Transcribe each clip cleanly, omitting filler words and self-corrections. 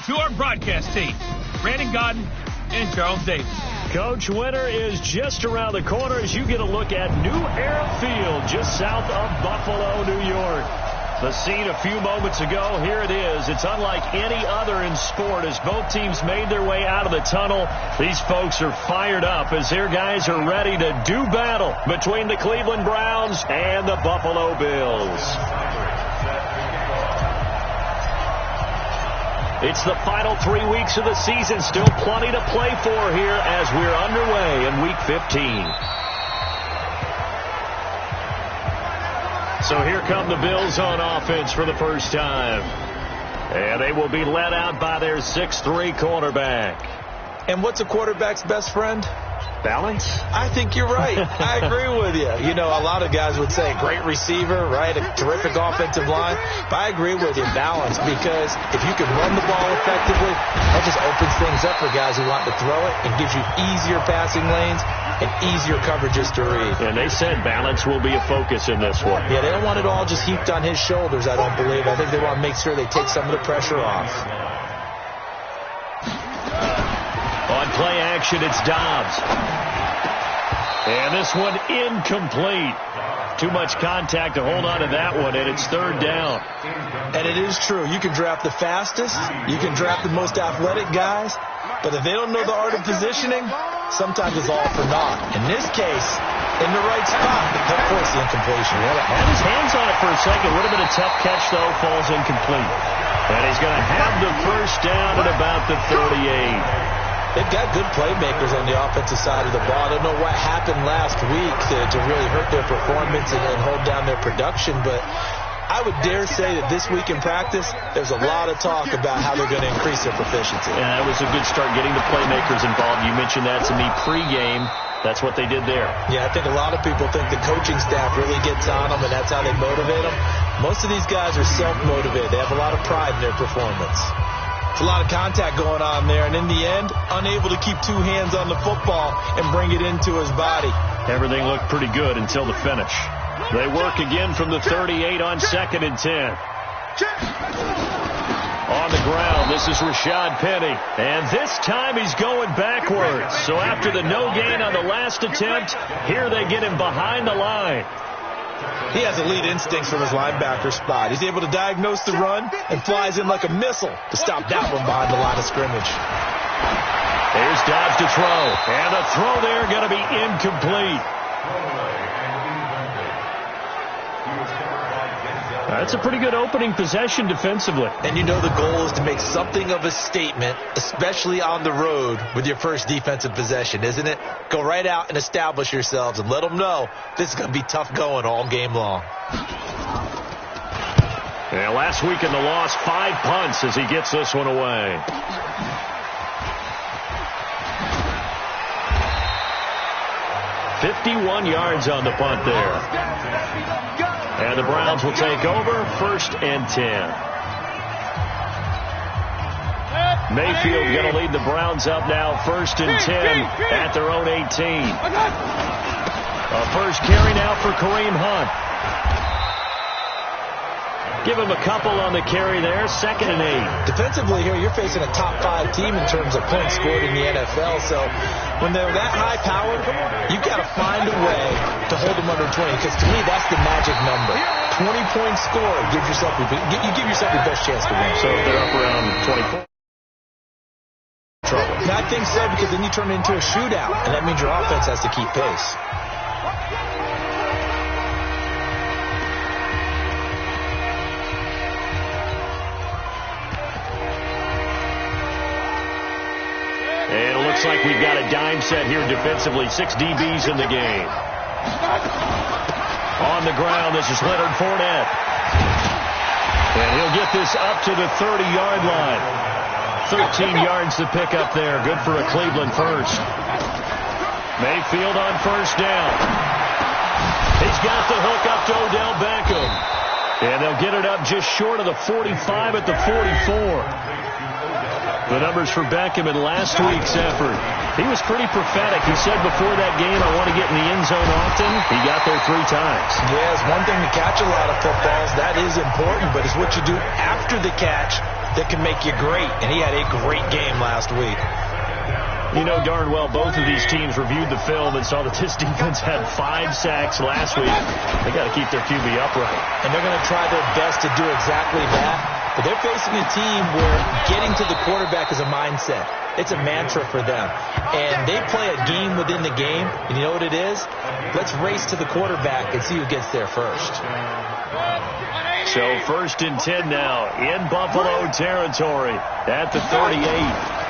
to our broadcast team, Brandon Godden and Charles Davis. Coach, winter is just around the corner as you get a look at New Era Field just south of Buffalo, New York. The scene a few moments ago, here it is. It's unlike any other in sport as both teams made their way out of the tunnel. These folks are fired up as their guys are ready to do battle between the Cleveland Browns and the Buffalo Bills. It's the final 3 weeks of the season. Still plenty to play for here as we're underway in Week 15. So here come the Bills on offense for the first time. And they will be led out by their 6'3" quarterback. And what's a quarterback's best friend? Balance? I think you're right. I agree with you. You know, a lot of guys would say great receiver, right? A terrific offensive line. But I agree with you, balance, because if you can run the ball effectively, that just opens things up for guys who want to throw it and gives you easier passing lanes and easier coverages to read. And they said balance will be a focus in this one. Yeah, they don't want it all just heaped on his shoulders, I don't believe. I think they want to make sure they take some of the pressure off. On play action, it's Dobbs. And this one incomplete. Too much contact to hold on to that one, and it's third down. And it is true. You can draft the fastest. You can draft the most athletic guys. But if they don't know the art of positioning, sometimes it's all for naught. In this case, in the right spot, they'll force the incompletion. Had his hands on it for a second. Would have been a tough catch, though. Falls incomplete. And he's going to have the first down at about the 38. They've got good playmakers on the offensive side of the ball. I don't know what happened last week to really hurt their performance and hold down their production, but I would dare say that this week in practice, there's a lot of talk about how they're going to increase their proficiency. Yeah, that was a good start getting the playmakers involved. You mentioned that to me pregame. That's what they did there. Yeah, I think a lot of people think the coaching staff really gets on them, and that's how they motivate them. Most of these guys are self-motivated. They have a lot of pride in their performance. A lot of contact going on there, and in the end, unable to keep two hands on the football and bring it into his body. Everything looked pretty good until the finish. They work again from the 38 on 2nd and 10. On the ground, this is Rashad Penny, and this time he's going backwards. So after the no gain on the last attempt, here they get him behind the line. He has elite instincts from his linebacker spot. He's able to diagnose the run and flies in like a missile to stop that one behind the line of scrimmage. Here's Dobbs to throw. And the throw there going to be incomplete. That's a pretty good opening possession defensively. And you know the goal is to make something of a statement, especially on the road with your first defensive possession, isn't it? Go right out and establish yourselves and let them know this is going to be tough going all game long. Yeah, last week in the loss, 5 punts as he gets this one away. "51 yards on the punt there. And the Browns will take over 1st and 10. Mayfield going to lead the Browns up now 1st and 10 at their own 18. A first carry now for Kareem Hunt. Give him a couple on the carry there. 2nd and 8. Defensively here, you're facing a top 5 team in terms of points scored in the NFL. So when they're that high powered, you've got to find a way to hold them under 20. Because to me, that's the magic number. 20-point score. You give yourself your best chance to win. So if they're up around 24. Trouble. And I think so, because then you turn it into a shootout, and that means your offense has to keep pace. And it looks like we've got a dime set here defensively. 6 DBs in the game. On the ground, this is Leonard Fournette. And he'll get this up to the 30-yard line. 13 yards to pick up there. Good for a Cleveland first. Mayfield on 1st down. He's got the hook up to Odell Beckham. And they'll get it up just short of the 45 at the 44. The numbers for Beckham in last week's effort. He was pretty prophetic. He said before that game, I want to get in the end zone often. He got there 3 times. Yeah, it's one thing to catch a lot of footballs. That is important, but it's what you do after the catch that can make you great, and he had a great game last week. You know darn well both of these teams reviewed the film and saw that this defense had 5 sacks last week. They got to keep their QB upright. And they're going to try their best to do exactly that. But they're facing a team where getting to the quarterback is a mindset. It's a mantra for them. And they play a game within the game. And you know what it is? Let's race to the quarterback and see who gets there first. So 1st and 10 now in Buffalo territory at the 38.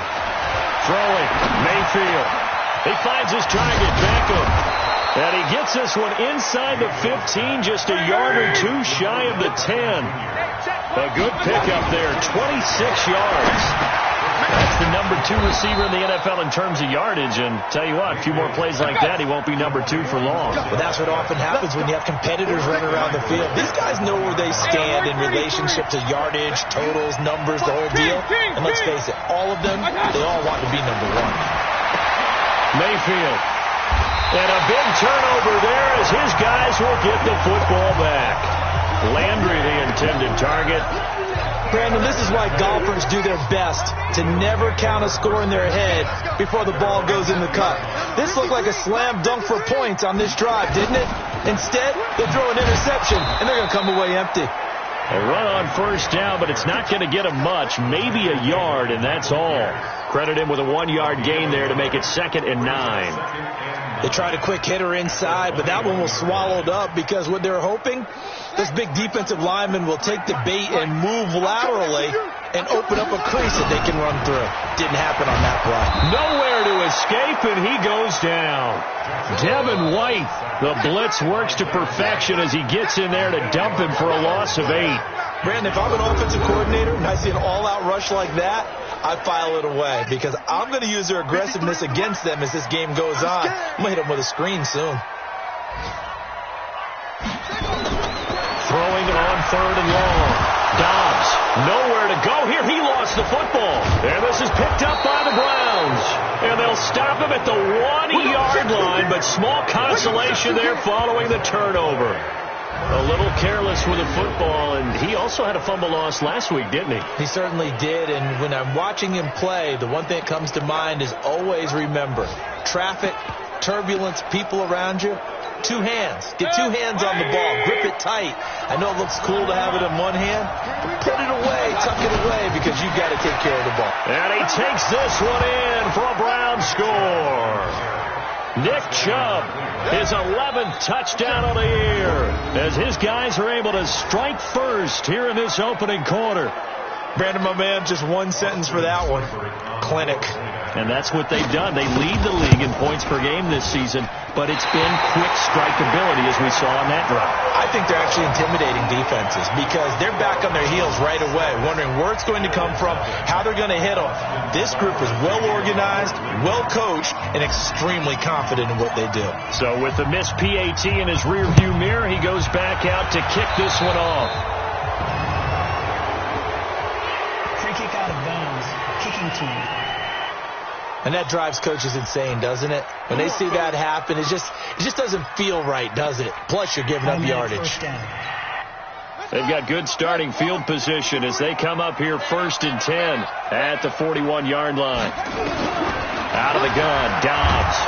Throwing, Mayfield. He finds his target, Beckham. And he gets this one inside the 15, just a yard or 2 shy of the 10. A good pickup there, 26 yards. That's the number 2 receiver in the NFL in terms of yardage. And tell you what, a few more plays like that, he won't be number 2 for long. But that's what often happens when you have competitors running around the field. These guys know where they stand in relationship to yardage, totals, numbers, the whole deal. And let's face it, all of them, they all want to be number 1. Mayfield. And a big turnover there as his guys will get the football back. Landry, the intended target. Brandon, this is why golfers do their best to never count a score in their head before the ball goes in the cup. This looked like a slam dunk for points on this drive, didn't it? Instead, they throw an interception, and they're going to come away empty. A run on 1st down, but it's not going to get him much, maybe a yard, and that's all. Credit him with a 1-yard gain there to make it 2nd and 9. They tried a quick hitter inside, but that one was swallowed up because what they're hoping, this big defensive lineman will take the bait and move laterally and open up a crease that they can run through. Didn't happen on that play. Nowhere to escape, and he goes down. Devin White, the blitz works to perfection as he gets in there to dump him for a loss of 8. Brandon, if I'm an offensive coordinator and I see an all-out rush like that, I file it away because I'm going to use their aggressiveness against them as this game goes on. I'm going to hit them with a screen soon. Throwing it on 3rd and long. Dobbs, nowhere to go here. He lost the football. And this is picked up by the Browns. And they'll stop him at the 1-yard line, but small consolation there following the turnover. A little careless with the football, and he also had a fumble loss last week, didn't he? He certainly did, and when I'm watching him play, the one thing that comes to mind is always remember, traffic, turbulence, people around you, 2 hands. Get 2 hands on the ball. Grip it tight. I know it looks cool to have it in one hand, but put it away, tuck it away, because you've got to take care of the ball. And he takes this one in for a Brown score. Nick Chubb, his 11th touchdown of the year, as his guys are able to strike first here in this opening quarter. Brandon, my man, just one sentence for that one. Clinic. And that's what they've done. They lead the league in points per game this season, but it's been quick strikeability as we saw on that drive. I think they're actually intimidating defenses because they're back on their heels right away, wondering where it's going to come from, how they're going to hit them. This group is well organized, well coached, and extremely confident in what they do. So with the missed PAT in his rearview mirror, he goes back out to kick this one off. Free kick out of bounds. Kicking team. And that drives coaches insane, doesn't it? When they see that happen, it just doesn't feel right, does it? Plus, you're giving up yardage. They've got good starting field position as they come up here 1st and 10 at the 41-yard line. Out of the gun, Dobbs.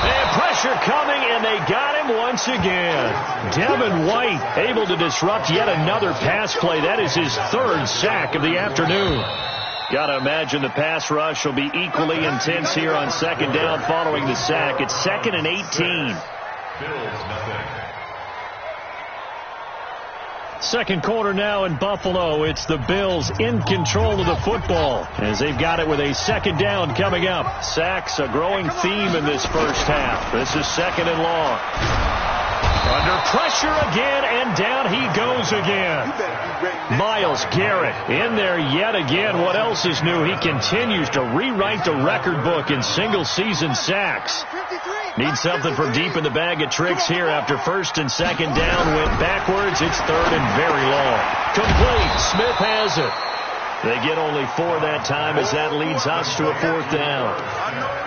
And pressure coming, and they got him once again. Devin White able to disrupt yet another pass play. That is his 3rd sack of the afternoon. Got to imagine the pass rush will be equally intense here on 2nd down following the sack. It's 2nd and 18. Second quarter now in Buffalo. It's the Bills in control of the football as they've got it with a 2nd down coming up. Sacks a growing theme in this first half. This is 2nd and long. Under pressure again, and down he goes again. Myles Garrett in there yet again. What else is new? He continues to rewrite the record book in single-season sacks. Needs something from deep in the bag of tricks here after 1st and 2nd down. Went backwards. It's 3rd and very long. Complete. Smith has it. They get only 4 that time as that leads us to a 4th down.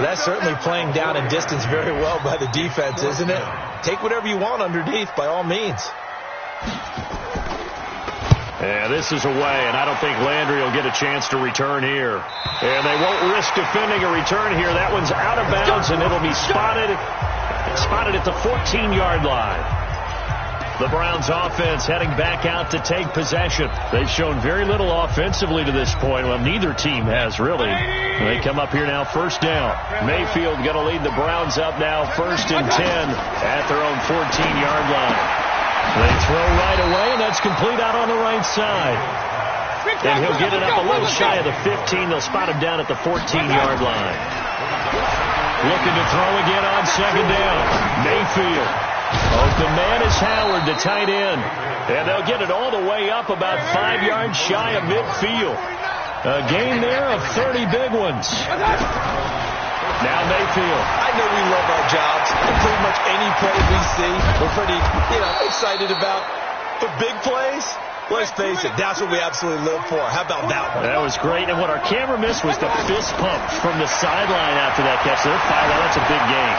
That's certainly playing down and distance very well by the defense, isn't it? Take whatever you want underneath by all means. And this is away, and I don't think Landry will get a chance to return here. And they won't risk defending a return here. That one's out of bounds, and it'll be spotted at the 14-yard line. The Browns offense heading back out to take possession. They've shown very little offensively to this point. Well, neither team has, really. They come up here now, first down. Mayfield going to lead the Browns up now, 1st and 10 at their own 14-yard line. They throw right away, and that's complete out on the right side. And he'll get it up a little shy of the 15. They'll spot him down at the 14-yard line. Looking to throw again on 2nd down. Mayfield. Open man is Howard, the tight end. And they'll get it all the way up about 5 yards shy of midfield. A gain there of 30 big ones. Now Mayfield. I know we love our jobs. And pretty much any play we see, we're pretty, excited about. But big plays, let's face it, that's what we absolutely live for. How about that one? That was great. And what our camera missed was the fist pump from the sideline after that catch. They're fired out. That's a big gain.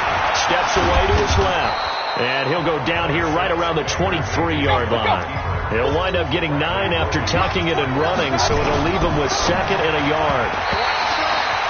Steps away to his left. And he'll go down here right around the 23-yard line. He'll wind up getting 9 after tucking it and running, so it'll leave him with 2nd and a yard.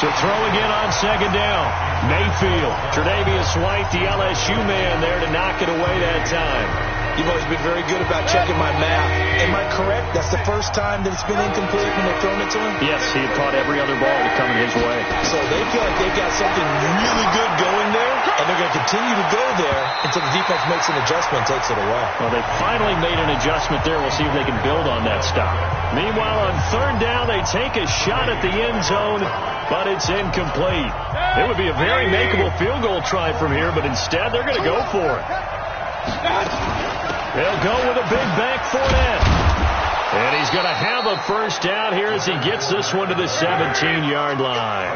To throw again on 2nd down. Mayfield. Tre'Davious White, the LSU man, there to knock it away that time. You've always been very good about checking my math. Am I correct? That's the first time that it's been incomplete when they've thrown it to him? Yes, he had caught every other ball that coming his way. So they feel like they've got something really good going there, and they're going to continue to go there until the defense makes an adjustment and takes it away. Well, they finally made an adjustment there. We'll see if they can build on that stop. Meanwhile, on 3rd down, they take a shot at the end zone, but it's incomplete. It would be a very makeable field goal try from here, but instead they're going to go for it. They'll go with a big back Fournette. And he's going to have a first down here as he gets this one to the 17-yard line.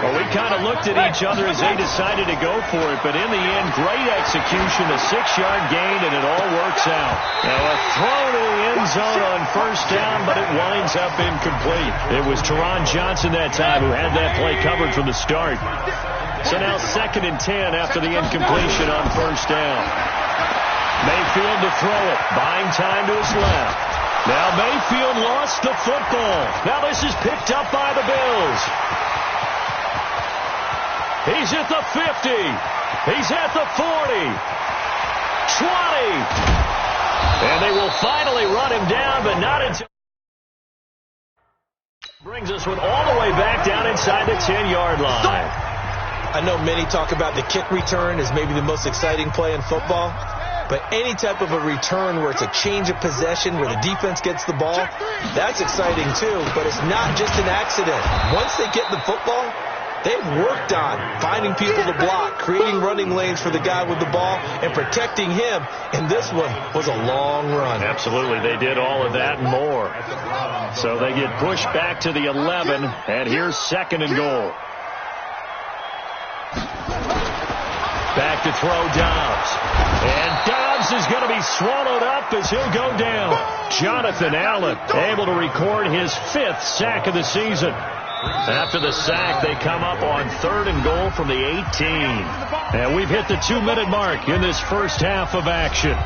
Well, we kind of looked at each other as they decided to go for it, but in the end, great execution, a 6-yard gain, and it all works out. Now, a throw to the end zone on 1st down, but it winds up incomplete. It was Teron Johnson that time who had that play covered from the start. So now 2nd and 10 after the incompletion on 1st down. Mayfield to throw it, buying time to his left. Now Mayfield lost the football. Now this is picked up by the Bills. He's at the 50. He's at the 40. 20. And they will finally run him down, but not until... Brings us with all the way back down inside the 10-yard line. I know many talk about the kick return as maybe the most exciting play in football. But any type of a return where it's a change of possession, where the defense gets the ball, that's exciting too. But it's not just an accident. Once they get the football, they've worked on finding people to block, creating running lanes for the guy with the ball, and protecting him. And this one was a long run. Absolutely. They did all of that and more. So they get pushed back to the 11, and here's 2nd and goal. Back to throw Dobbs. And Dobbs is going to be swallowed up as he'll go down. Jonathan Allen able to record his 5th sack of the season. After the sack, they come up on 3rd and goal from the 18. And we've hit the 2-minute mark in this first half of action.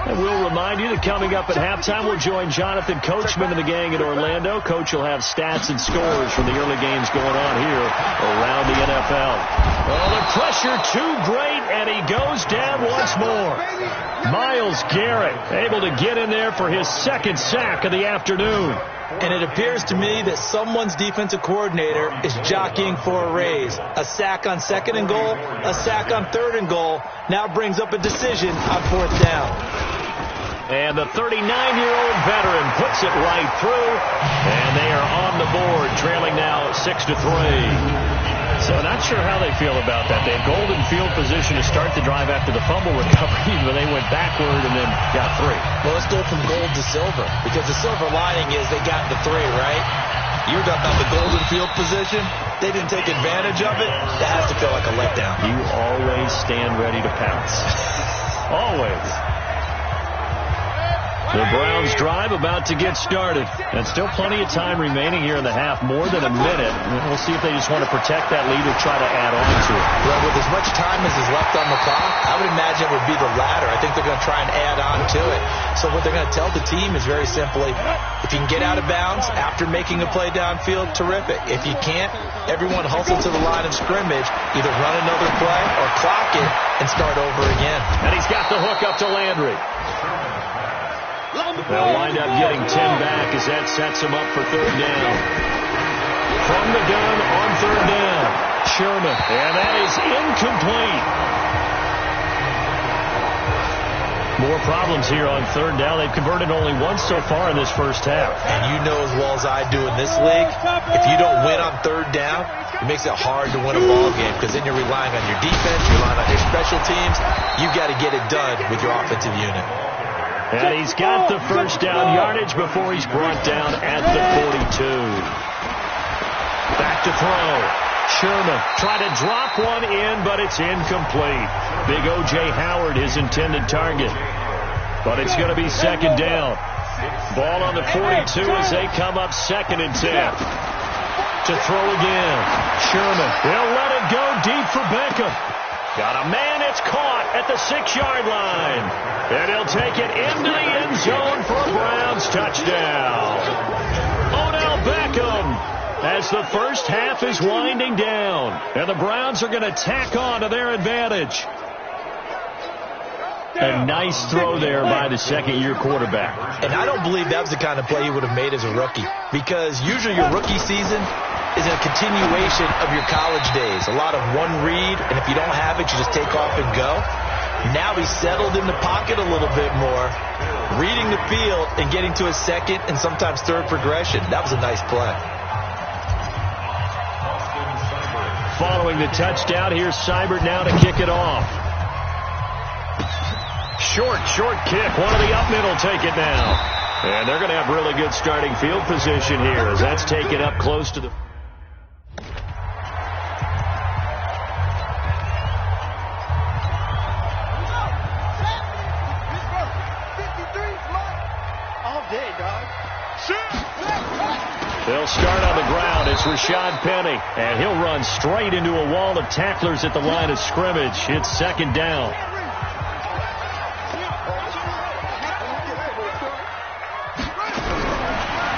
And we'll remind you that coming up at halftime, we'll join Jonathan Coachman and the gang in Orlando. Coach will have stats and scores from the early games going on here around the NFL. Well, the pressure too great, and he goes down once more. Myles Garrett able to get in there for his 2nd sack of the afternoon. And it appears to me that someone's defensive coordinator is jockeying for a raise. A sack on 2nd and goal, a sack on 3rd and goal, now brings up a decision on 4th down. And the 39-year-old veteran puts it right through, and they are on the board, trailing now 6-3. So not sure how they feel about that. They had golden field position to start the drive after the fumble recovery, but they went backward and then got 3. Well, let's go from gold to silver, because the silver lining is they got the 3, right? You're talking about the golden field position. They didn't take advantage of it. That has to feel like a letdown. You always stand ready to pounce. Always. The Browns drive about to get started. And still plenty of time remaining here in the half, more than a minute. And we'll see if they just want to protect that lead or try to add on to it. Well, with as much time as is left on the clock, I would imagine it would be the latter. I think they're going to try and add on to it. So what they're going to tell the team is very simply, if you can get out of bounds after making a play downfield, terrific. If you can't, everyone hustle to the line of scrimmage, either run another play or clock it and start over again. And he's got the hook up to Landry. They'll wind up getting 10 back as that sets him up for third down. From the gun on third down, Sherman. And that is incomplete. More problems here on third down. They've converted only once so far in this first half. And you know as well as I do in this league, if you don't win on third down, it makes it hard to win a ball game because then you're relying on your defense, you're relying on your special teams. You've got to get it done with your offensive unit. And he's got the first down yardage before he's brought down at the 42. Back to throw. Sherman trying to drop one in, but it's incomplete. Big O.J. Howard, his intended target. But it's going to be second down. Ball on the 42 as they come up 2nd and 10. To throw again. Sherman. They'll let it go deep for Beckham. Got a man, it's caught at the 6-yard line. And he'll take it into the end zone for a Browns touchdown. Odell Beckham as the first half is winding down. And the Browns are going to tack on to their advantage. A nice throw there by the second-year quarterback. And I don't believe that was the kind of play he would have made as a rookie. Because usually your rookie season is a continuation of your college days. A lot of one read, and if you don't have it, you just take off and go. Now he's settled in the pocket a little bit more, reading the field and getting to his second and sometimes third progression. That was a nice play. Following the touchdown, here's Seibert now to kick it off. Short kick. One of the up middle take it now. And they're going to have really good starting field position here as that's taken up close to the... They'll start on the ground. It's Rashad Penny. And he'll run straight into a wall of tacklers at the line of scrimmage. It's second down.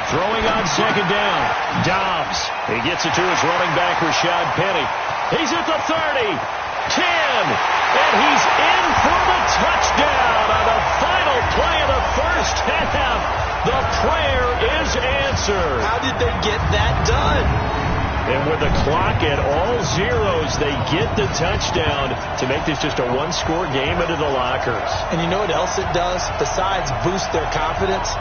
Throwing on second down. Dobbs. He gets it to his running back, Rashad Penny. He's at the 30. 10. And he's in for the touchdown on the final play of the first half. The prayer is answered. How did they get that done? And with the clock at all zeros, they get the touchdown to make this just a one-score game into the lockers. And you know what else it does? Besides boost their confidence,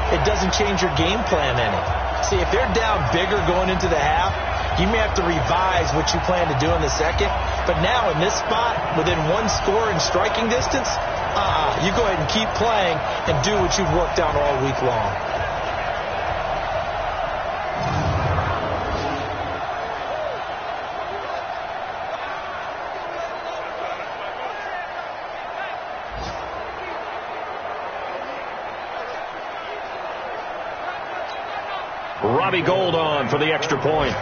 it doesn't change your game plan any. See, if they're down bigger going into the half, you may have to revise what you plan to do in the second. But now in this spot, within one score in striking distance, you go ahead and keep playing and do what you've worked out all week long. Robbie Gould on for the extra point.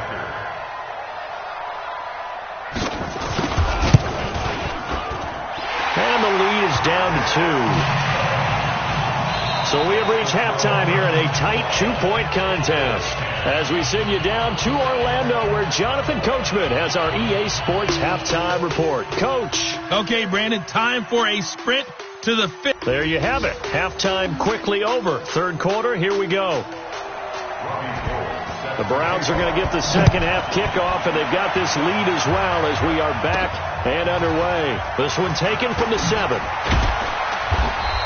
And the lead is down to 2. So we have reached halftime here in a tight 2-point contest. As we send you down to Orlando, where Jonathan Coachman has our EA Sports halftime report. Coach. Okay, Brandon, time for a sprint to the 5th. There you have it. Halftime quickly over. Third quarter, here we go. The Browns are going to get the second half kickoff, and they've got this lead as well as we are back and underway. This one taken from the 7.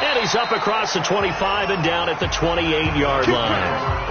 And he's up across the 25 and down at the 28-yard line.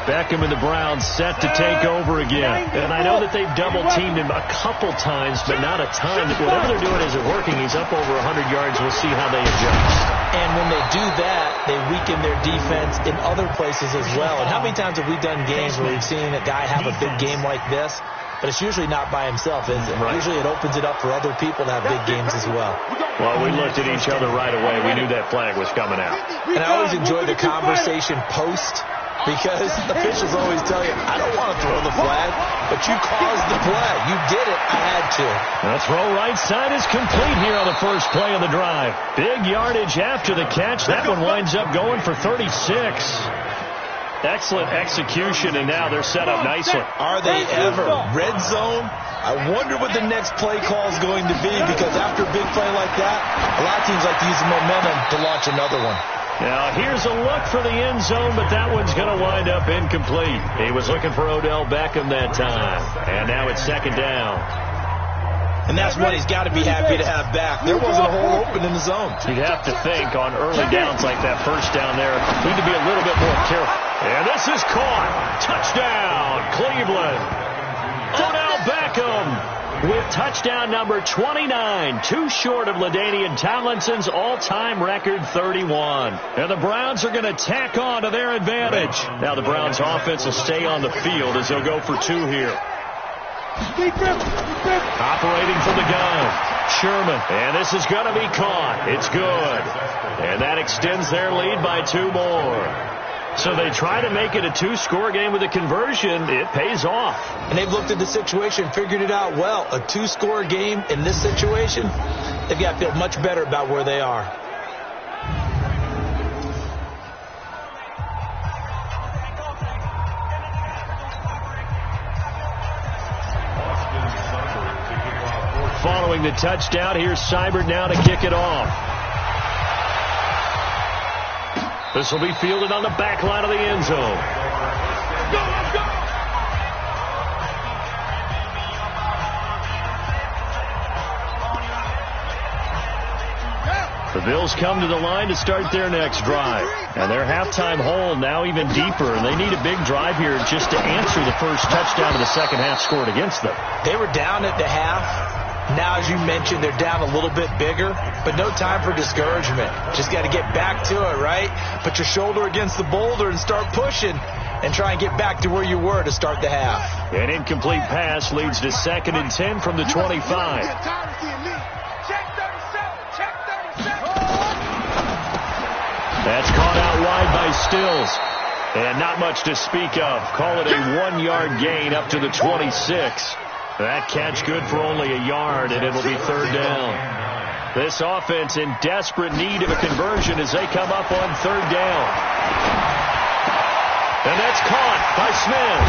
Beckham and the Browns set to take over again. And I know that they've double-teamed him a couple times, but not a ton. Whatever they're doing isn't working. He's up over 100 yards. We'll see how they adjust. And when they do that, they weaken their defense in other places as well. And how many times have we done games where we've seen a guy have a big game like this? but it's usually not by himself, is it? Right. Usually it opens it up for other people to have big games as well. Well, we looked at each other right away. We knew that flag was coming out. And I always enjoy the conversation post, because officials always tell you, I don't want to throw the flag, but you caused the play. You did it. I had to. The throw right side is complete here on the first play of the drive. Big yardage after the catch. That one winds up going for 36. Excellent execution, and now they're set up nicely. Are they ever? Red zone? I wonder what the next play call is going to be, because after a big play like that, a lot of teams like to use the momentum to launch another one. Now, here's a look for the end zone, but that one's going to wind up incomplete. He was looking for Odell Beckham that time, and now it's second down. And that's what he's got to be happy to have back. There wasn't a hole open in the zone. You'd have to think on early downs like that first down there, need to be a little bit more careful. And this is caught. Touchdown, Cleveland. Odell Beckham with touchdown number 29, too short of LaDainian Tomlinson's all-time record 31. And the Browns are going to tack on to their advantage. Now the Browns offense will stay on the field as they'll go for two here. Operating from the gun, Sherman, and this is going to be caught. It's good. And that extends their lead by two more. So they try to make it a two-score game with a conversion. It pays off. And they've looked at the situation, figured it out well. A two-score game in this situation, they've got to feel much better about where they are. Following the touchdown, here's Seibert now to kick it off. This will be fielded on the back line of the end zone. The Bills come to the line to start their next drive. And their halftime hole now even deeper, and they need a big drive here just to answer the first touchdown of the second half scored against them. They were down at the half. Now, as you mentioned, they're down a little bit bigger, but no time for discouragement. Just got to get back to it, right? Put your shoulder against the boulder and start pushing and try and get back to where you were to start the half. An incomplete pass leads to 2nd and 10 from the 25. That's caught out wide by Stills. And not much to speak of. Call it a 1-yard gain up to the 26. That catch good for only a yard, and it'll be third down. This offense in desperate need of a conversion as they come up on third down. And that's caught by Smith.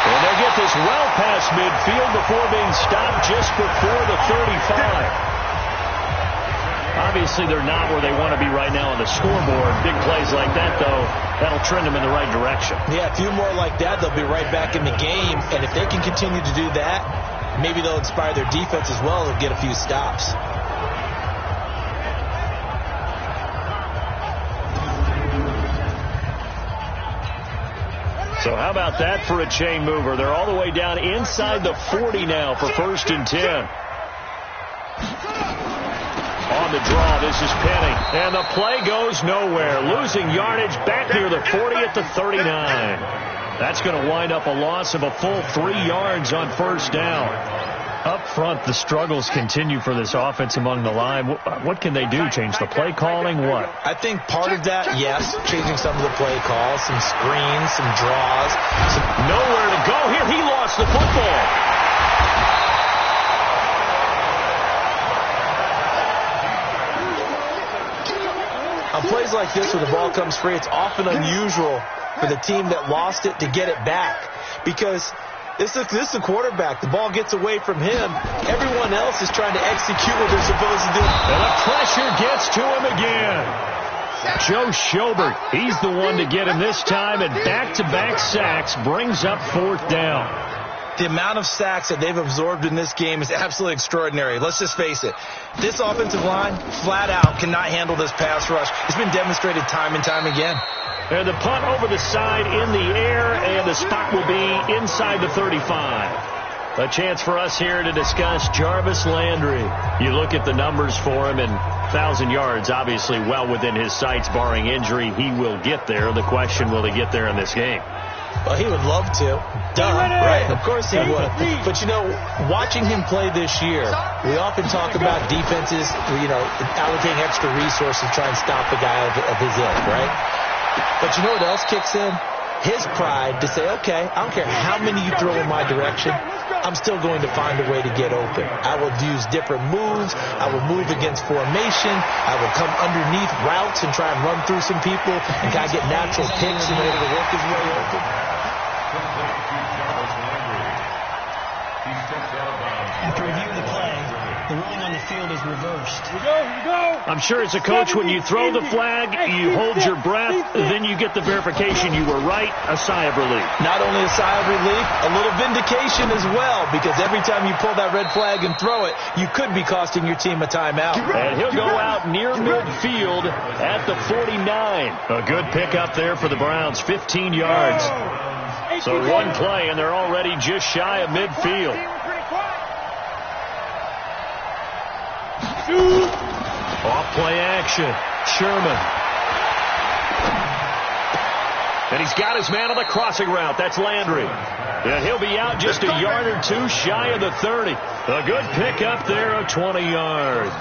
And they'll get this well past midfield before being stopped just before the 35. Obviously, they're not where they want to be right now on the scoreboard. Big plays like that, though, that'll trend them in the right direction. Yeah, a few more like that, they'll be right back in the game. And if they can continue to do that, maybe they'll inspire their defense as well and get a few stops. So how about that for a chain mover? They're all the way down inside the 40 now for 1st and 10. On the draw, this is Penny. And the play goes nowhere. Losing yardage back near the 40 at the 39. That's going to wind up a loss of a full 3 yards on first down. Up front, the struggles continue for this offense among the line. What can they do? Change the play calling? What? I think part of that, yes, changing some of the play calls, some screens, some draws. Nowhere to go here. He lost the football. On plays like this where the ball comes free, it's often unusual for the team that lost it to get it back, because this is the quarterback. The ball gets away from him. Everyone else is trying to execute what they're supposed to do. And the pressure gets to him again. Joe Schobert, he's the one to get him this time, and back-to-back sacks brings up 4th down. The amount of sacks that they've absorbed in this game is absolutely extraordinary. Let's just face it. This offensive line, flat out, cannot handle this pass rush. It's been demonstrated time and time again. And the punt over the side in the air, and the spot will be inside the 35. A chance for us here to discuss Jarvis Landry. You look at the numbers for him, and 1,000 yards, obviously well within his sights, barring injury. He will get there. The question, will he get there in this game? Well, he would love to. Duh, right? Of course he would. But, you know, watching him play this year, we often talk about defenses, you know, allocating extra resources to try and stop a guy of his ilk, right? But you know what else kicks in? His pride to say, okay, I don't care how many you throw in my direction, I'm still going to find a way to get open. I will use different moves. I will move against formation. I will come underneath routes and try and run through some people and kind of get natural picks in order to work his way open. After reviewing the play, the ruling on the field is reversed. I'm sure as a coach, when you throw the flag, you hold your breath, then you get the verification you were right, a sigh of relief. Not only a sigh of relief, a little vindication as well, because every time you pull that red flag and throw it, you could be costing your team a timeout. And he'll go out near midfield at the 49. A good pickup there for the Browns, 15 yards. So one play, and they're already just shy of midfield. Off play action. Sherman. And he's got his man on the crossing route. That's Landry. And he'll be out just a yard or two shy of the 30. A good pickup there of 20 yards.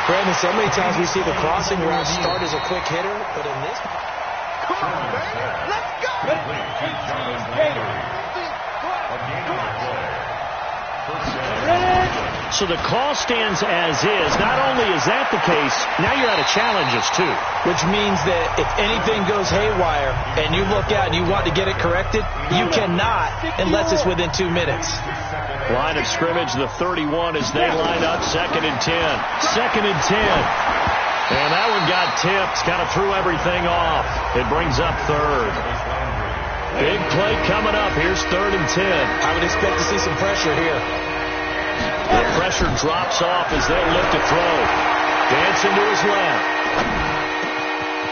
Brandon, so many times we see the crossing route start as a quick hitter, but in this... Come on, man. Let's go. So the call stands as is. Not only is that the case, now you're out of challenges, too. Which means that if anything goes haywire and you look out and you want to get it corrected, you cannot unless it's within 2 minutes. Line of scrimmage, the 31 as they line up. 2nd and 10. 2nd and 10. And that one got tipped. Kind of threw everything off. It brings up 3rd. Big play coming up. Here's 3rd and 10. I would expect to see some pressure here. The pressure drops off as they look to throw. Dancing to his left.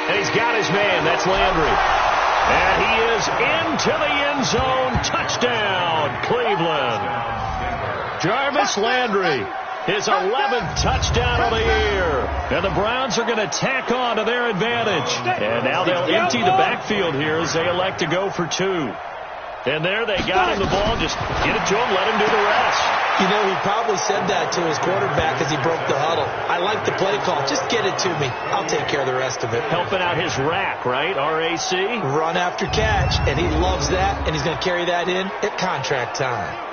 And he's got his man. That's Landry. And he is into the end zone. Touchdown, Cleveland. Jarvis Landry, his 11th touchdown of the year. And the Browns are going to tack on to their advantage. And now they'll empty the backfield here as they elect to go for 2. And there they got him the ball. Just get it to him, let him do the rest. You know, he probably said that to his quarterback as he broke the huddle. I like the play call. Just get it to me. I'll take care of the rest of it. Helping out his rack, right? RAC. Run after catch, and he loves that, and he's going to carry that in at contract time.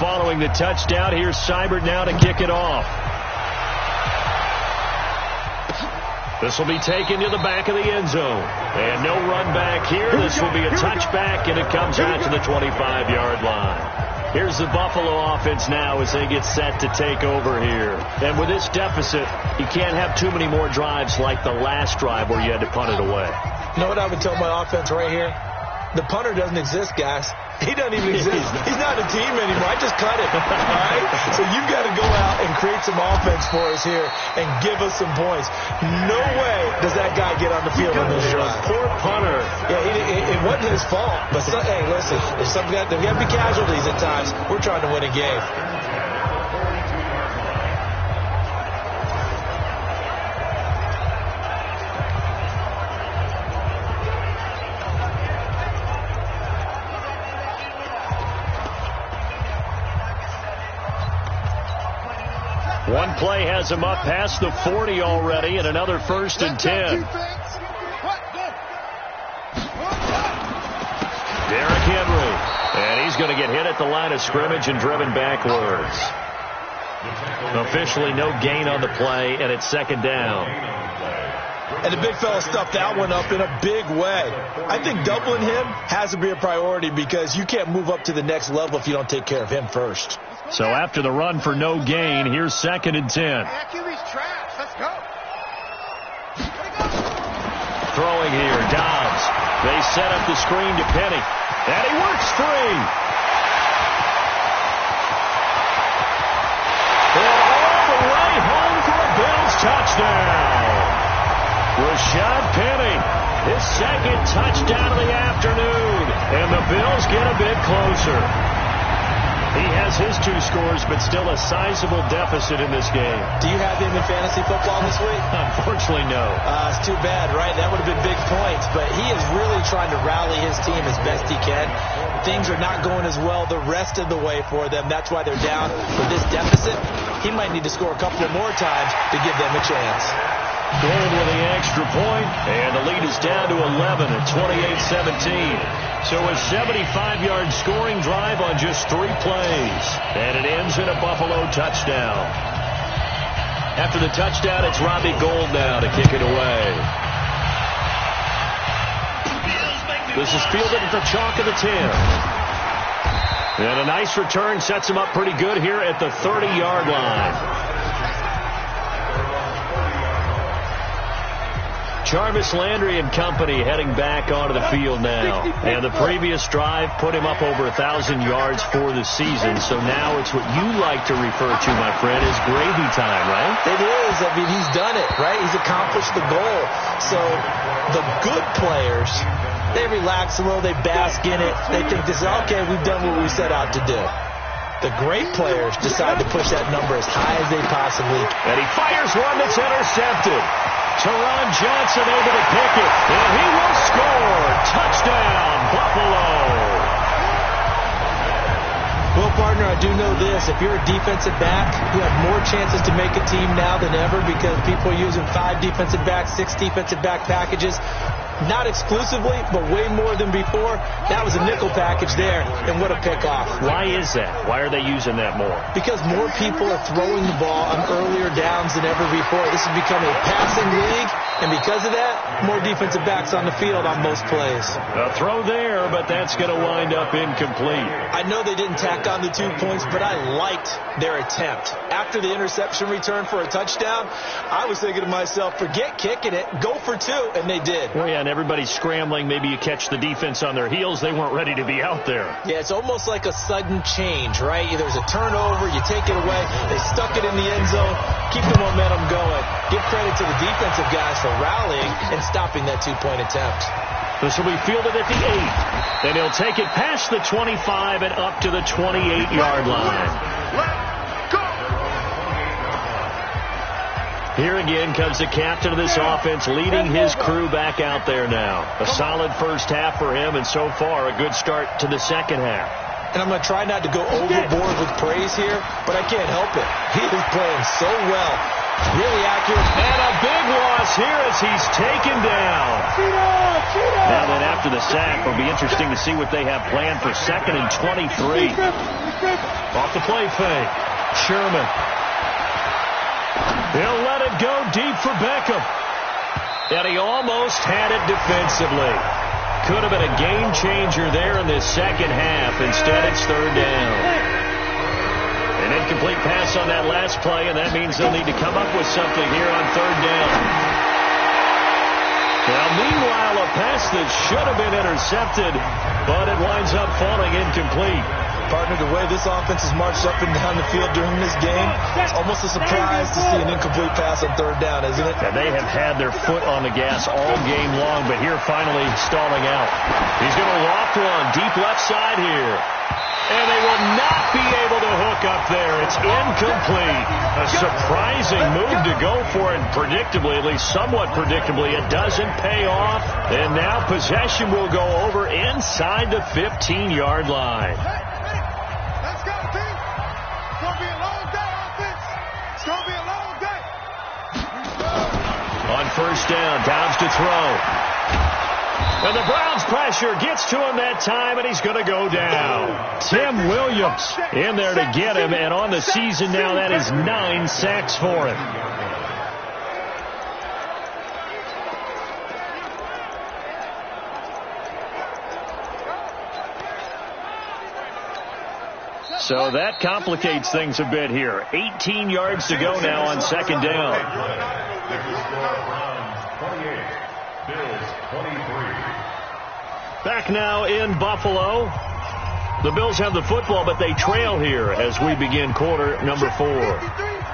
Following the touchdown, here's Seibert now to kick it off. This will be taken to the back of the end zone. And no run back here. This will be a touchback, and it comes out to the 25-yard line. Here's the Buffalo offense now as they get set to take over here. And with this deficit, you can't have too many more drives like the last drive where you had to punt it away. You know what I would tell my offense right here? The punter doesn't exist, guys. He doesn't even exist. He's not a team anymore. I just cut him. All right? So you've got to go out and create some offense for us here and give us some points. No way does that guy get on the field on this drive. Poor punter. Yeah, it wasn't his fault. But, hey, listen, if there got to be casualties at times, we're trying to win a game. One play has him up past the 40 already, and another 1st and 10. Derrick Henry. And he's going to get hit at the line of scrimmage and driven backwards. Officially no gain on the play, and it's 2nd down. And the big fella stuffed that one up in a big way. I think doubling him has to be a priority because you can't move up to the next level if you don't take care of him first. So after the run for no gain, here's 2nd and 10. Let's go. Throwing here, Dobbs. They set up the screen to Penny. And he works free. And all the way home for a Bills touchdown. Rashad Penny, his 2nd touchdown of the afternoon. And the Bills get a bit closer. He has his 2 scores, but still a sizable deficit in this game. Do you have him in fantasy football this week? Unfortunately, no. It's too bad, right? That would have been big points, but he is really trying to rally his team as best he can. Things are not going as well the rest of the way for them. That's why they're down with this deficit. He might need to score a couple of more times to give them a chance. Gold with the extra point, and the lead is down to 11 at 28-17. So a 75-yard scoring drive on just 3 plays, and it ends in a Buffalo touchdown. After the touchdown, it's Robbie Gould now to kick it away. This is fielded at the chalk of the 10. And a nice return sets him up pretty good here at the 30-yard line. Jarvis Landry and company heading back onto the field now. And the previous drive put him up over 1,000 yards for the season. So now it's what you like to refer to, my friend, as gravy time, right? It is. I mean, he's done it, right? He's accomplished the goal. So the good players, they relax a little. They bask in it. They think this is, okay, we've done what we set out to do. The great players decide to push that number as high as they possibly can. And he fires one that's intercepted. Teron Johnson able to pick it, and he will score. Touchdown, Buffalo. Well, partner, I do know this. If you're a defensive back, you have more chances to make a team now than ever because people are using 5 defensive backs, 6 defensive back packages. Not exclusively, but way more than before. That was a nickel package there, and what a pickoff. Why is that? Why are they using that more? Because more people are throwing the ball on earlier downs than ever before. This has become a passing league, and because of that, more defensive backs on the field on most plays. A throw there, but that's going to wind up incomplete. I know they didn't tack on the 2 points, but I liked their attempt. After the interception return for a touchdown, I was thinking to myself, forget kicking it, go for 2, and they did. Well, yeah, and everybody's scrambling. Maybe you catch the defense on their heels. They weren't ready to be out there. Yeah, it's almost like a sudden change, right? There's a turnover, you take it away, they stuck it in the end zone, keep the momentum going. Give credit to the defensive guys for rallying and stopping that 2-point attempt. This will be fielded at the 8. Then he'll take it past the 25 and up to the 28-yard line. Here again comes the captain of this offense, leading his crew back out there now. A solid first half for him, and so far a good start to the second half. And I'm going to try not to go overboard with praise here, but I can't help it. He is playing so well. Really accurate. And a big loss here as he's taken down. Now then, after the sack, it'll be interesting to see what they have planned for 2nd and 23. Off the play fake. Sherman. He'll let it go deep for Beckham. And he almost had it defensively. Could have been a game changer there in this second half. Instead, it's 3rd down. An incomplete pass on that last play, and that means they'll need to come up with something here on 3rd down. Now, meanwhile, a pass that should have been intercepted, but it winds up falling incomplete. Partner, the way this offense has marched up and down the field during this game, it's almost a surprise to see an incomplete pass on 3rd down, isn't it? And they have had their foot on the gas all game long, but here finally stalling out. He's going to loft one deep left side here. And they will not be able to hook up there. It's incomplete. A surprising move to go for it predictably, at least somewhat predictably. It doesn't pay off. And now possession will go over inside the 15-yard line. Let's go, team. It's going to be a long day, offense. It's going to be a long day. On 1st down, Dobbs to throw. And the Browns pressure gets to him that time, and he's going to go down. Tim Williams in there to get him, and on the season now, that is 9 sacks for him. So that complicates things a bit here. 18 yards to go now on 2nd down. Back now in Buffalo. The Bills have the football, but they trail here as we begin quarter number 4.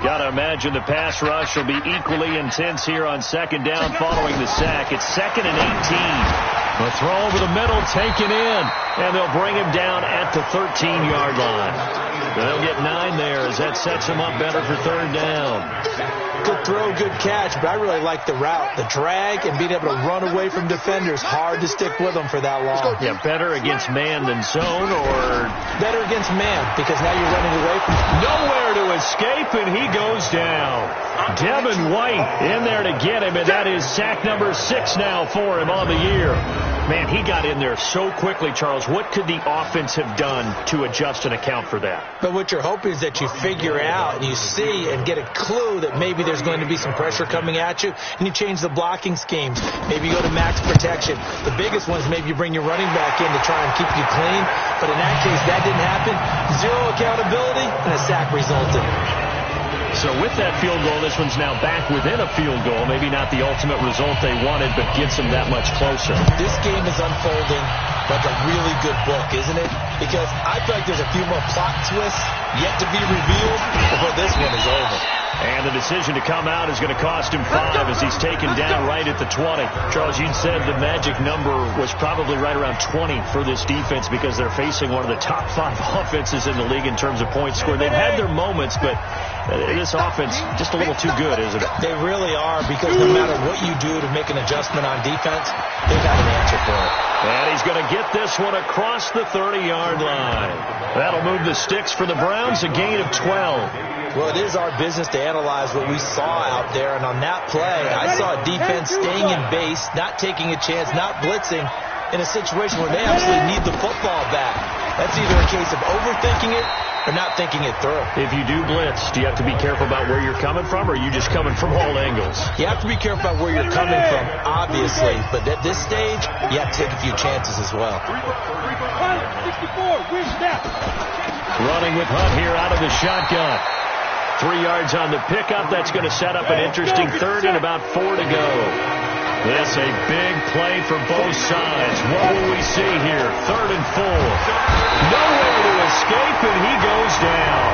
Got to imagine the pass rush will be equally intense here on 2nd down following the sack. It's 2nd and 18. A throw over the middle taken in. And they'll bring him down at the 13-yard line. They'll get 9 there as that sets him up better for third down. Good throw, good catch, but I really like the route. The drag and being able to run away from defenders, hard to stick with them for that long. Yeah, better against man than zone, or better against man, because now you're running away from nowhere to escape, and he goes down. Devin White in there to get him, and that is sack number 6 now for him on the year. Man, he got in there so quickly, Charles. What could the offense have done to adjust and account for that? But what you're hoping is that you figure out and you see and get a clue that maybe there's going to be some pressure coming at you, and you change the blocking schemes. Maybe you go to max protection. The biggest one is maybe you bring your running back in to try and keep you clean. But in that case, that didn't happen. Zero accountability, and a sack resulted. So with that field goal, this one's now back within a field goal. Maybe not the ultimate result they wanted, but gets them that much closer. This game is unfolding like a really good book, isn't it? Because I feel like there's a few more plot twists yet to be revealed before this one is over. And the decision to come out is going to cost him 5 as he's taken down right at the 20. Charles, you said the magic number was probably right around 20 for this defense because they're facing one of the top 5 offenses in the league in terms of points scored. They've had their moments, but this offense just a little too good, isn't it? They really are, because no matter what you do to make an adjustment on defense, they've got an answer for it. And he's going to get this one across the 30-yard line. That'll move the sticks for the Browns, a gain of 12. Well, it is our business to analyze what we saw out there, and on that play, I saw a defense staying in base, not taking a chance, not blitzing, in a situation where they absolutely need the football back. That's either a case of overthinking it or not thinking it through. If you do blitz, do you have to be careful about where you're coming from, or are you just coming from all angles? You have to be careful about where you're coming from, obviously, but at this stage, you have to take a few chances as well. 64, win snap. Running with Hunt here out of the shotgun. 3 yards on the pickup. That's going to set up an interesting third and about 4 to go. This a big play for both sides. What will we see here? 3rd and 4. Nowhere to escape, and he goes down.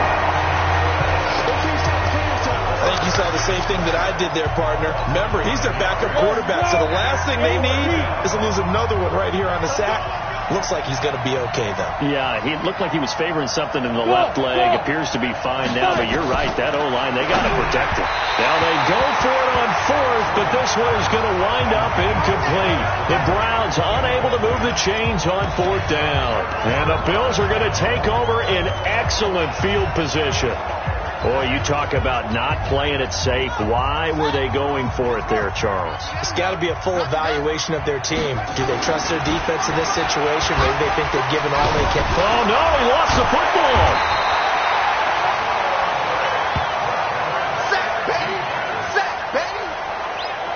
I think you saw the same thing that I did there, partner. Remember, he's their backup quarterback, so the last thing they need is to lose another one right here on the sack. Looks like he's going to be okay, though. Yeah, he looked like he was favoring something in the left leg. Appears to be fine now, but you're right. That O-line, they got to protect it. Now they go for it on 4th, but this one is going to wind up incomplete. The Browns unable to move the chains on 4th down. And the Bills are going to take over in excellent field position. Boy, you talk about not playing it safe. Why were they going for it there, Charles? It's got to be a full evaluation of their team. Do they trust their defense in this situation? Maybe they think they've given all they can. Oh, no, he lost the football. Sack, baby. Sack, baby.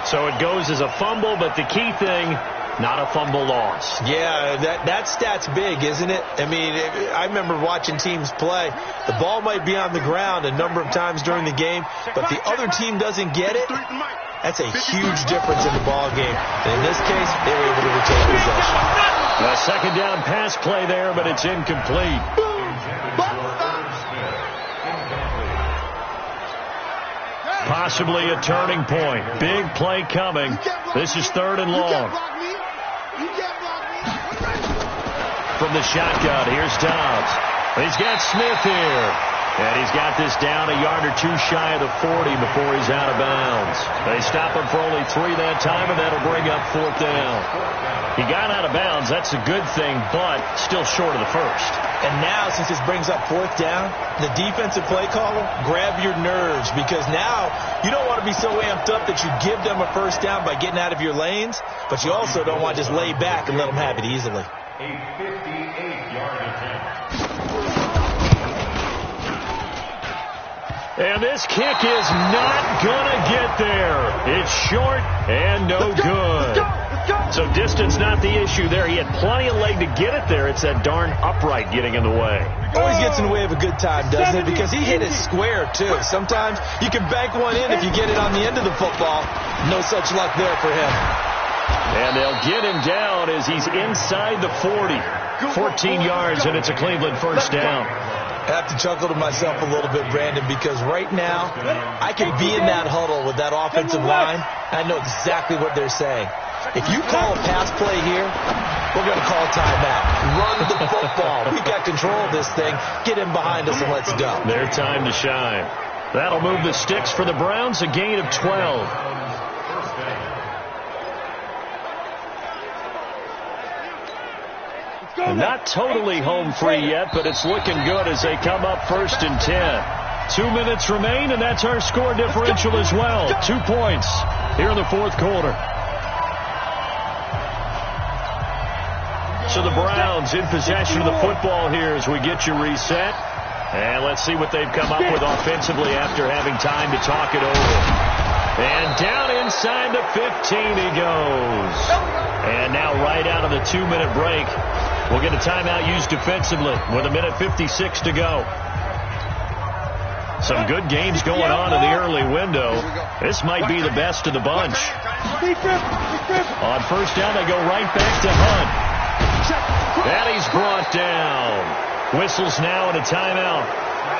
So it goes as a fumble, but the key thing, not a fumble loss. Yeah, that stat's big, isn't it? I mean, I remember watching teams play. The ball might be on the ground a number of times during the game, but the other team doesn't get it. That's a huge difference in the ball game. And in this case, they were able to retain possession. A 2nd down pass play there, but it's incomplete. Possibly a turning point. Big play coming. This is 3rd and long. From the shotgun, here's Dobbs. He's got Smith here. And he's got this down a yard or 2 shy of the 40 before he's out of bounds. They stop him for only 3 that time, and that'll bring up 4th down. He got out of bounds. That's a good thing, but still short of the 1st. And now, since this brings up 4th down, the defensive play caller, grab your nerves, because now you don't want to be so amped up that you give them a 1st down by getting out of your lanes, but you also don't want to just lay back and let them have it easily. A 58-yard attempt. And this kick is not going to get there. It's short and no good. So distance not the issue there. He had plenty of leg to get it there. It's that darn upright getting in the way. Always gets in the way of a good time, doesn't it? Because he hit it square, too. Sometimes you can bank one in if you get it on the end of the football. No such luck there for him. And they'll get him down as he's inside the 40. 14 yards, and it's a Cleveland 1st down. I have to chuckle to myself a little bit, Brandon, because right now I can be in that huddle with that offensive line. I know exactly what they're saying. If you call a pass play here, we're going to call timeout. run the football. We got control of this thing. Get him behind us and let's go. Their time to shine. That'll move the sticks for the Browns, a gain of 12. Not totally home free yet, but it's looking good as they come up 1st and 10. 2 minutes remain, and that's our score differential as well. 2 points here in the 4th quarter. So the Browns in possession of the football here as we get you reset. And let's see what they've come up with offensively after having time to talk it over. And down inside the 15 he goes. And now right out of the 2-minute break, we'll get a timeout used defensively with 1:56 to go. Some good games going on in the early window. This might be the best of the bunch. On 1st down, they go right back to Hunt. And he's brought down. Whistles now and a timeout.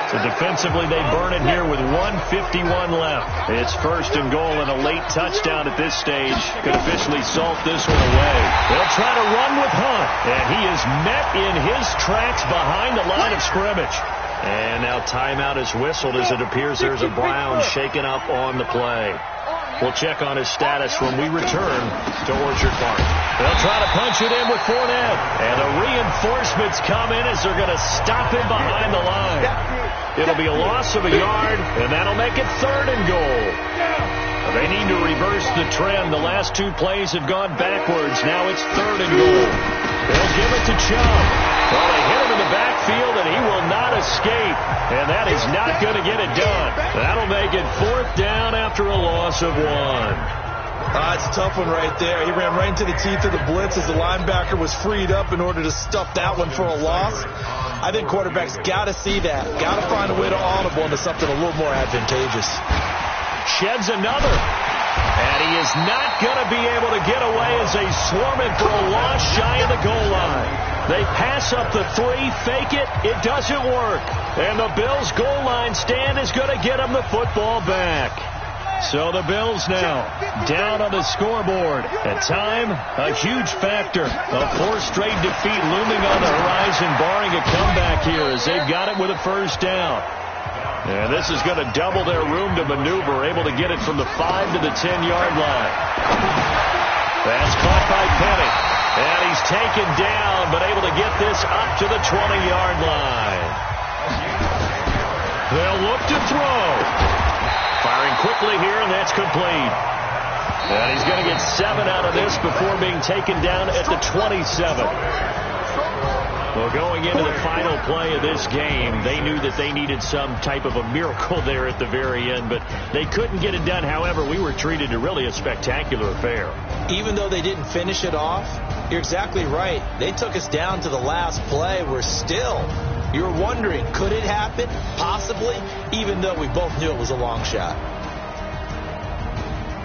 So defensively, they burn it here with 1:51 left. It's 1st and goal, and a late touchdown at this stage could officially salt this one away. They'll try to run with Hunt, and he is met in his tracks behind the line of scrimmage. And now timeout is whistled as it appears there's a Brown shaken up on the play. We'll check on his status when we return to Orchard Park. They'll try to punch it in with Fournette. And the reinforcements come in as they're going to stop him behind the line. It'll be a loss of a yard, and that'll make it 3rd and goal. They need to reverse the trend. The last 2 plays have gone backwards. Now it's 3rd and goal. They'll give it to Chubb. Well, they hit him in the backfield, and he will not escape. And that is not going to get it done. That'll make it 4th down after a loss of 1. It's a tough one right there. He ran right into the teeth of the blitz as the linebacker was freed up in order to stuff that one for a loss. I think quarterbacks got to see that. Got to find a way to audible into something a little more advantageous. Sheds another. And he is not going to be able to get away as they swarm it for a loss shy of the goal line. They pass up the 3, fake it. It doesn't work. And the Bills' goal line stand is going to get them the football back. So the Bills now down on the scoreboard. At time, a huge factor. A 4th straight defeat looming on the horizon, barring a comeback here as they've got it with a 1st down. And this is going to double their room to maneuver, able to get it from the 5 to the 10-yard line. That's caught by Penny. And he's taken down, but able to get this up to the 20-yard line. They'll look to throw. Firing quickly here, and that's complete. And he's going to get 7 out of this before being taken down at the 27. Well, going into the final play of this game, they knew that they needed some type of a miracle there at the very end, but they couldn't get it done. However, we were treated to really a spectacular affair. Even though they didn't finish it off, you're exactly right. They took us down to the last play. You're wondering, could it happen? Possibly, even though we both knew it was a long shot.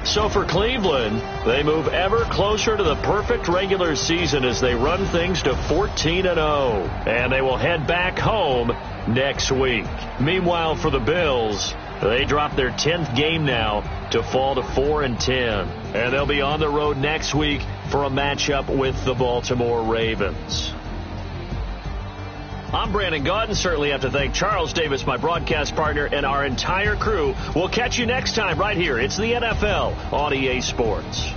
So for Cleveland, they move ever closer to the perfect regular season as they run things to 14-0. And they will head back home next week. Meanwhile, for the Bills, they drop their 10th game now to fall to 4-10. And they'll be on the road next week for a matchup with the Baltimore Ravens. I'm Brandon Gaudin. Certainly have to thank Charles Davis, my broadcast partner, and our entire crew. We'll catch you next time right here. It's the NFL on EA Sports.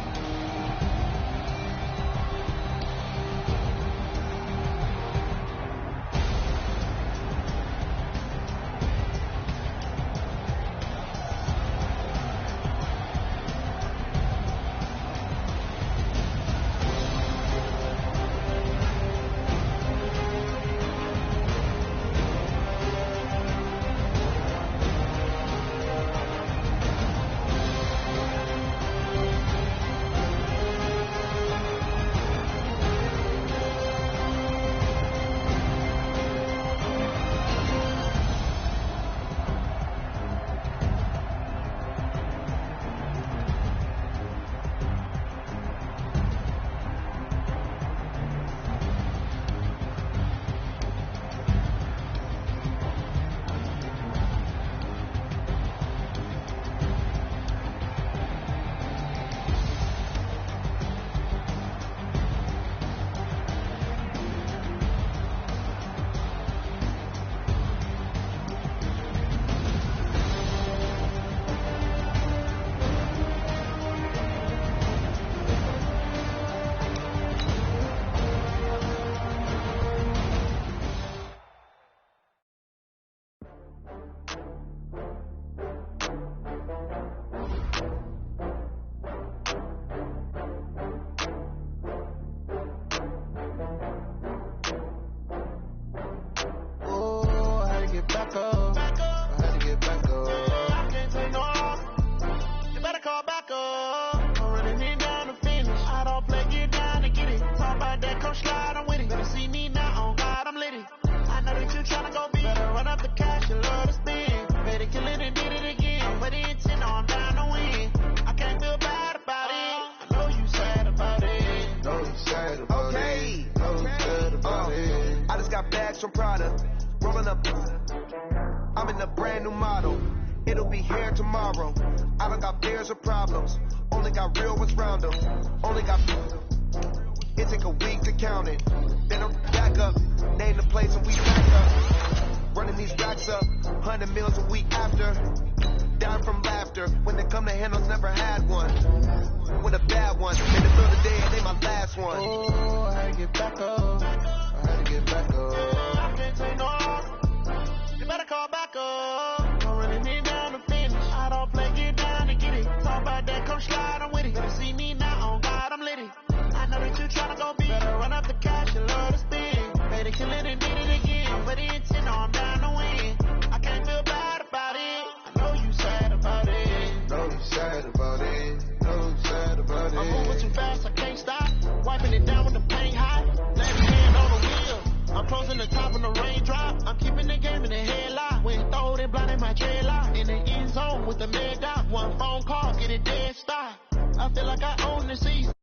tryna go big. Better run up the cash and love to spend. Better kill it and did it again. But the intent, no, I'm down to win. I can't feel bad about it. I know you sad about it. Know you sad about it. Know you sad about it. I just got bags from Prada. Rolling up. I'm in a brand new model. It'll be here tomorrow. I don't got fears or problems. Only got real ones round them. Only got. It take a week to count it. Then I'm back up. Name the place and we back up. Running these racks up. 100 meals a week after. Down from laughter. When they come to handles, never had one. With a bad one. In the middle of the day, and they my last one. Oh, I had to get back up. I had to get back up. I can't take no more. You better call back up. Don't running me down to finish. I don't play, get down to get it. Talk about that, come slide, I'm with it. Better see me now, on God, I'm litty. I know that you tryna go big. Better run up the cash and love to spend. Better kill it and did it again. But the intent, no, I'm down to win. I can't feel bad about it. I know you sad about it. Know you sad about it. Know you sad about it. I'm moving too fast, I can't stop. Wiping it down with the paint hot. Left hand on the wheel. I'm closing the top when the raindrop. I'm keeping the game in the headlock. When throw it blind in my dreadlock. In the end zone with the mad dot. One phone call, get it dead stop. I feel like I own the season.